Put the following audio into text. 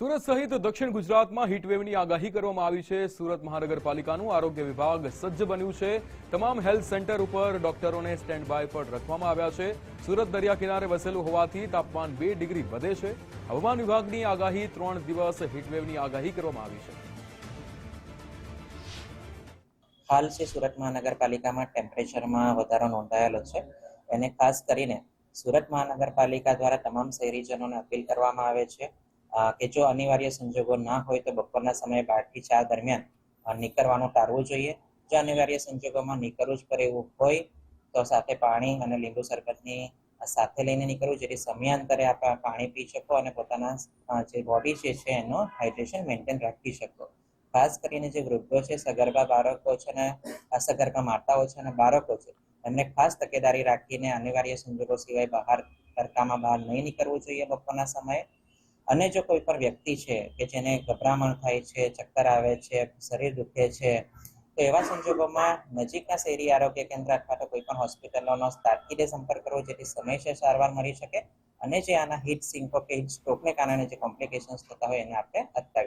સુરત સહિત દક્ષિણ ગુજરાતમાં હીટવેવની આગાહી કરવામાં આવી છે। સુરત મહાનગરપાલિકાનું આરોગ્ય વિભાગ સજ્જ બન્યું છે। તમામ હેલ્થ સેન્ટર ઉપર ડોક્ટરોને સ્ટેન્ડ બાય પર રાખવામાં આવ્યા છે। સુરત દરિયા કિનારે વસેલું હોવાથી તાપમાન 2 ડિગ્રી વધે છે। હવામાન વિભાગની આગાહી 3 દિવસ હીટવેવની આગાહી કરવામાં આવી છે। हाल से सूरत महानगरपालिका में टेम्परेचर में વધારો નોંધાયેલો છે। એને ખાસ કરીને सूरत महानगरपालिका द्वारा तमाम शहरीजनों ने अपील કરવામાં આવે છે કે જો અનિવાર્ય સંજોગો ના હોય તો બપોરના સમયે 12 થી 4 દરમિયાન નીકળવાનું ટાળવું જોઈએ। જો અનિવાર્ય સંજોગોમાં નીકળવું જ પડે એવું હોય તો સાથે પાણી અને લીંબુ શરબતની સાથે લઈને નીકળવું, જેથી સમયાંતરે આપ પાણી પી શકો અને પોતાના જે બોડી છે એનો હાઇડ્રેશન મેન્ટેન રાખી શકો। ખાસ કરીને જે વૃદ્ધો છે, સગર્ભા બાળકો છે અને અસગર્ભા માતાઓ છે અને બાળકો છે, એમને ખાસ તકેદારી રાખીને અનિવાર્ય સંજોગો સિવાય તડકામાં બહાર નહીં નીકળવું જોઈએ બપોરના સમયે। અને જો કોઈ પણ વ્યક્તિ છે કે જેને ગભરામણ થાય છે, ચક્કર આવે છે, શરીર દુખે છે, તો એવા સંજોગોમાં નજીકના શહેરી આરોગ્ય કેન્દ્ર અથવા તો કોઈ પણ હોસ્પિટલોનો તાકીદે સંપર્ક કરવો, જેથી સમયસર સારવાર મળી શકે અને જે આના હીટ સિંકો કે હીટ સ્ટ્રોકને કારણે જે કોમ્પ્લિકેશન્સ થતા હોય એને આપણે અટકાવી